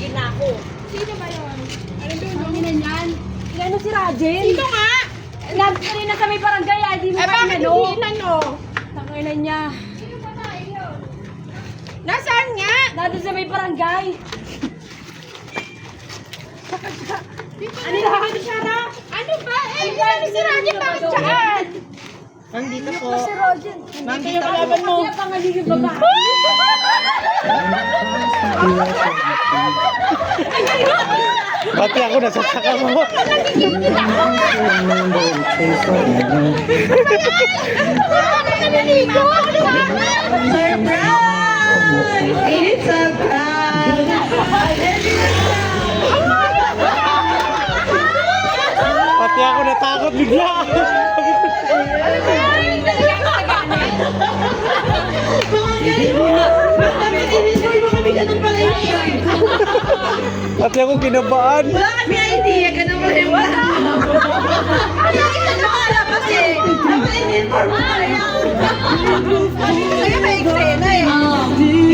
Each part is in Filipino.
tumigil na ako. Sino ba yun? Ano doon? Ang ina niyan. Ano si Rajen? Sino nga? Kanina sa may barangay, ay di mo Eh, bakit ano? hindi inano? Tangina niya. Nasaan nga? Nandun sa may barangay. Ano na kami siya na? Ano ba? Eh, ano si Rajen? Bakit saan? Nandito po. Si Rajen. Nandito yung kalaban mo. Kaya pangaligid babae. Pati ako nasasaka mo. It's a prank! Pati ako natakot bigla. Pati ako kinabaan. Wala kami idea, ganun mo rin wala. Ano kita nakalabas eh? Dapat in-inform mo na yan. Sa'yo may eksena eh.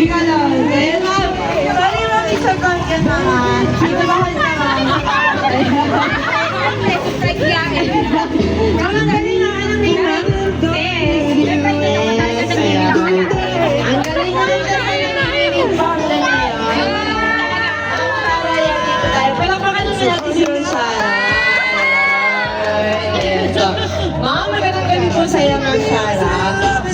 Ika lang. Kaya ma'am, sorry ma'am, isa bang yan naman. Ito ba kayo naman? Kama galing na alam ni ma'am. Ang galing na Ma'am, magandang gabi po sa iyo, Ma'am Shara.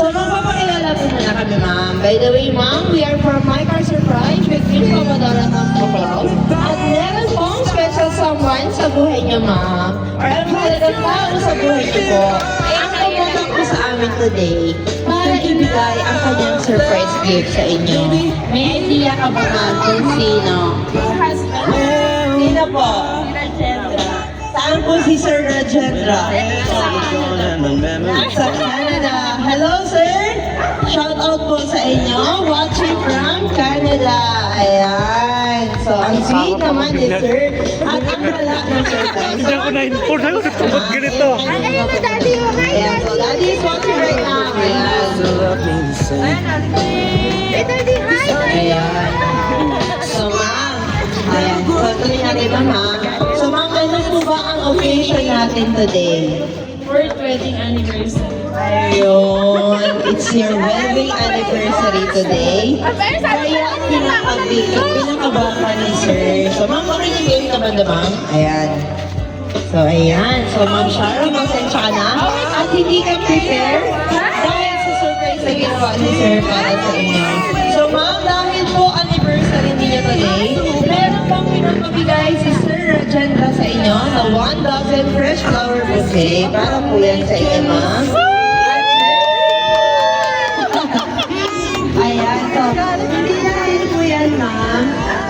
So, magpapakilala po muna kami, Ma'am. By the way, Ma'am, we are from My Car Surprise with Team Commodore Tampo. At meron pong special someone sa buhay niyo, Ma'am. Or ang mahalagang tao sa buhay niyo po. Ang tumutang po sa amin today para ibigay ang kanyang surprise gift sa inyo. May idea ka ba, Ma'am, kung sino? Sino po? Saan po si Sir Rajendra? Sa Canada. Hello, sir. Shout out po sa inyo. Watching from Canada. Ayan. So, ang sweet naman ni sir. At ang wala ng surprise. Hindi ako na-inform ako na pag ganito. Ayan na, daddy. Ayan. So, daddy is watching right now. Ayan. Hey, daddy. Hi, Ayan. So, ma'am. Ayan. So, tuloy natin, ma'am. So, ma'am, ano po ba ang occasion natin today? Fourth wedding anniversary. Ayun. It's your wedding anniversary today. Kaya pinakabaka ni sir. So, ma'am, makinig ka ba na, ma'am? Ayan. So, ayan. So, ma'am Shara, pasensya ka na. At hindi ka prepare dahil sa surprise na ginawa ni sir para sa inyo. So, ma'am, dahil po anniversary niyo today, meron pang pinapabigay si Sir Rajendra sa inyo na 1 dozen fresh flower bouquet. Para po yan sa inyo, ma'am. Ayan, so, hindi na rin po yan, ma'am.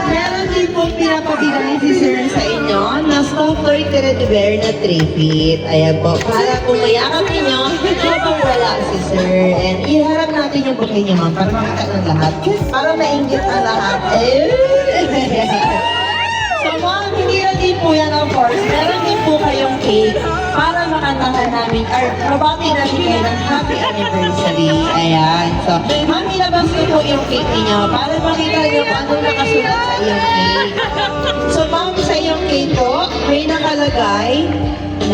Meron din po pinapabigay si Sir sa inyo na soft toy teddy bear na 3 feet. Ayan po, para kung mayakap ninyo, habang wala si Sir. And iharap natin yung bouquet niyo, ma'am, para makita ng lahat. Para maingit ang lahat. So, ma'am, hindi na din po yan, of course. Meron din po kayong cake para makantahan namin, or mabati namin kayo ng happy anniversary. Ayan. So, ma'am, ilabas ko po yung cake niyo para makita niyo kung anong nakasulat sa iyong cake. So, ma'am, sa iyong cake po, may nakalagay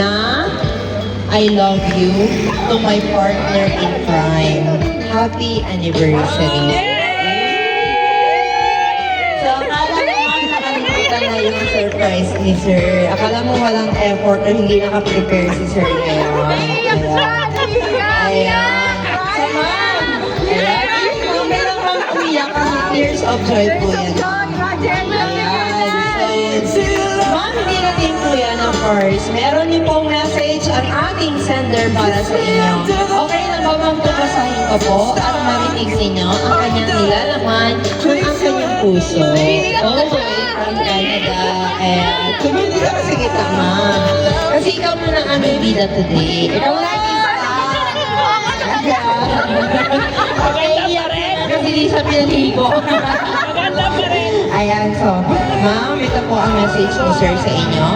na I love you to my partner in crime. Happy anniversary. So, akala mo ma'am nakalimutan na yung surprise ni Sir. Akala mo walang effort o hindi naka-prepare si Sir ngayon. Ayan. So, ma'am. Ayan. So, meron kang umiyak kasi tears of joy po yan. Ayan. So, ma'am, hindi natin po yan, of course. Meron din pong message ang ating sender para sa inyo. Okay na ba, ma'am, babasahin ko po at marinig ninyo ang kanyang nilalaman ng ang kanyang puso. Oh, from Canada. Ayan. Kumili ka kasi kita, ma'am. Kasi ikaw muna ang aming bida today. Ikaw lagi sa okay, iyak rin. Kasi di sa pinaligo. Maganda pa rin. Ayan, so, ma'am, ito po ang message ni Sir sa inyo.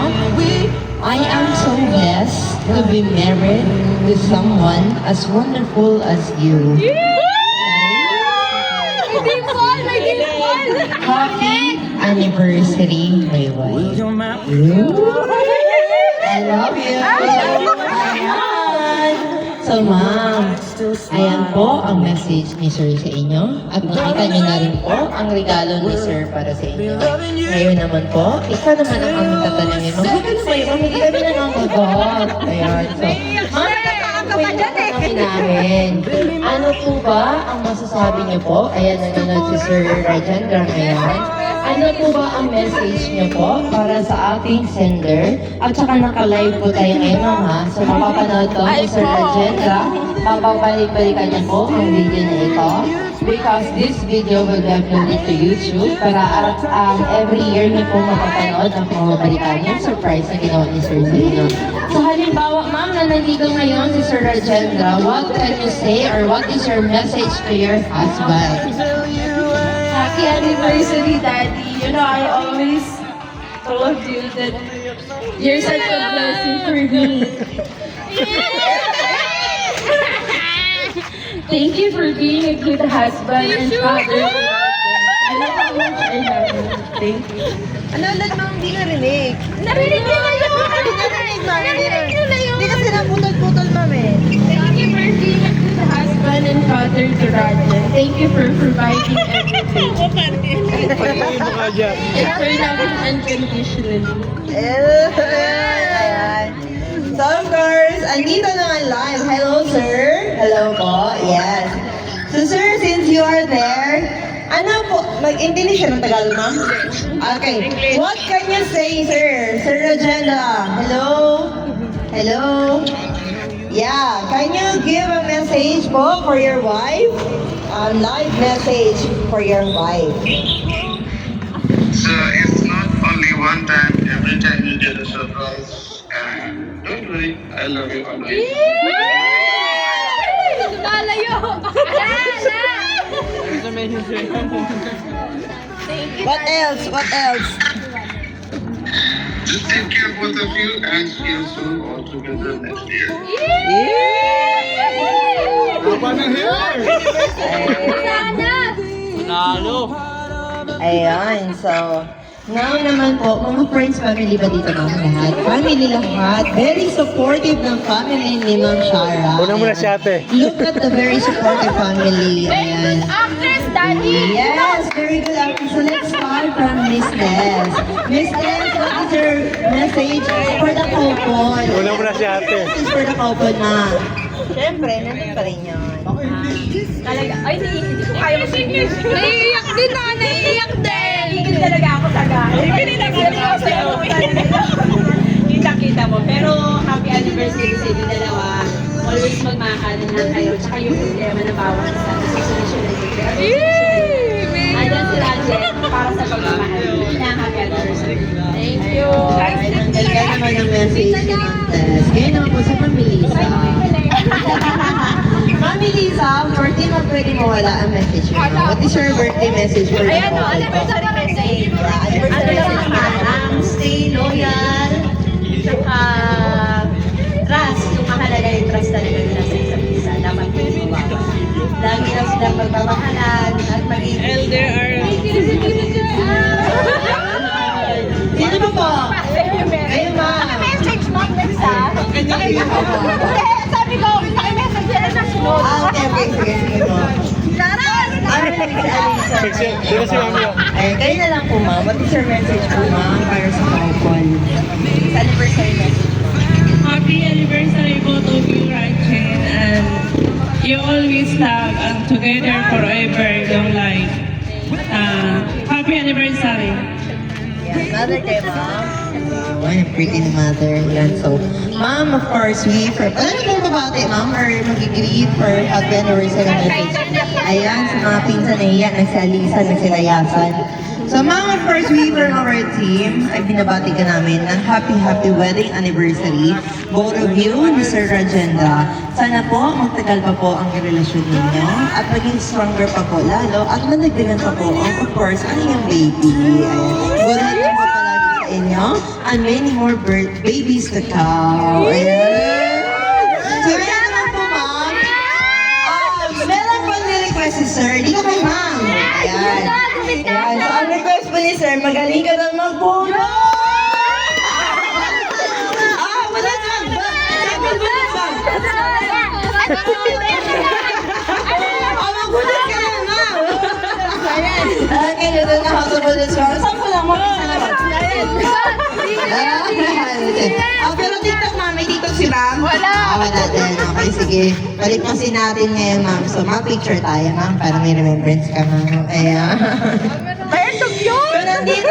I am so blessed to be married to someone as wonderful as you. Happy anniversary. anniversary, my wife. I love you. Ayan. So, ma'am, ayan po ang message ni Sir sa inyo. At nakita niyo na rin po ang regalo ni Sir para sa inyo. Ngayon naman po, ikaw naman ang aming tatanungin. Mabuti na kayo, ma'am, hindi kami nangangagot. Ayan, so, ma'am, tanongin namin. Ano po ba ang masasabi niyo po? Ayan, nanonood si Sir Rajendra ngayon. Ano po ba ang message niyo po para sa ating sender? At saka naka-live po tayo ngayon, ma'am, ha? So, mapapanood to ni Sir Rajendra. Papabalik-balikan niya po ang video na ito. Because this video will be uploaded to YouTube para every year niyo po mapapanood ang pumabalikan yung surprise na ginawa ni Sir sa inyo. So, halimbawa, ma'am, na nandito ngayon si Sir Rajendra, what can you say or what is your message to your husband? Happy anniversary, Daddy. You know, I always told you that you're such a blessing for me. Thank you for being a good husband and father. I love how much I love you. Thank you. Ano ulit mo hindi narinig? Narinig niyo na yun! Narinig, ma'am. Narinig niyo na yun! Hindi kasi naputol-putol, ma'am eh. Thank you for being a good husband and father to Rajan. Thank you for providing everything. Pagkain mo ka dyan. And for loving unconditionally. Ayan. So, of course, andito naman live. Hello, sir. Hello po. Yes. So, sir, since you are there, ano po, mag-intindi siya ng Tagalog, ma'am? Okay. What can you say, sir? Sir Rajendra, hello? Hello? Yeah, can you give a message po for your wife? Live message for your wife. So it's not only one time, every time you get a surprise. And don't worry, I love you always. Lalayo! What else? What else? Just take care both of you and see you soon all together next year. Ayan, so, now naman po, mga friends, family ba dito, ma'am? Lahat? Family lahat. Very supportive ng family ni Ma'am Shara. Una muna si ate. Look at the very supportive family. Ayan. Actress, Daddy! Yes, very good actress. So let's start from Miss Ness. Miss Ness, what is your message for the couple? Una muna si ate. Message for the couple na. Siyempre, nandun pa rin yun. Talaga, ay, hindi ko kaya mag-English. Naiiyak din na, naiiyak din. Naiiyak talaga ako taga. Kita-kita mo. Pero happy anniversary sa inyo dalawa. Always magmakalan lang kayo. Tsaka yung problema na bawat isa. Nasusunod na dito. Andyan si Rajen para sa pagmamahal. Kaya happy anniversary. Thank you. Ang ganda naman ng message ni Ma'am Tess. Ngayon naman po sa Pamilisa. Mami Lisa, 14 mo pwede mawala ang message mo. What is your birthday message for the Ayan o, couple? anniversary message. Anniversary message. Stay loyal. Tsaka trust. Yung mahalaga yung trust talaga nila sa isa't isa. Dapat hindi mawawa. Lagi lang silang magmamahalan at maging... Elder are... Sino ba po? Ayun, ma'am. Message mo, Lisa. Sabi ko, naka-message yan na sunod. Okay, okay. Sige, sige po. Dito si Mami. Ay, kayo na lang po, ma'am. What is your message po, ma'am, para sa couple? Sa anniversary message po. Happy anniversary both of you, Rajen, and you always love and together forever, long life. Happy anniversary. Yeah, another day, ma'am. Wow, pretty mother. Yan, so, ma'am, of course, ano po babati, ma'am, or mag-greet for happy anniversary message? Ayan, sa mga pinsan na iyan, nagsalisan, nagsilayasan. So, ma'am, of course, we from our team, ay binabati ka namin ng happy wedding anniversary. Both of you, Mr. Rajendra. Sana po, magtagal pa po ang relasyon ninyo at maging stronger pa po lalo at managdagan pa po ang, of course, ang inyong baby. Ayan. Good luck po palagi sa inyo and many more babies to come. Ayan. So, ayan naman po, ma'am. Meron po ni-request si sir. Dito kay ma'am. Ayan. Ayan, so ang request po ni sir, magaling ka ng magpuno! Ah, bulas bag! Sabi bulas bag! Oh, magbulas ka na, ma'am! Ayan, okay, doon na ako sa bulas bag. Saan ko lang, ma'am? Isa lang. Pero TikTok, ma'am, may TikTok si ma'am? Wala. Wala din. Okay, sige. Palikpasin natin ngayon, ma'am. So, ma-picture tayo, ma'am, para may remembrance ka, ma'am. Ayan. Pero nandito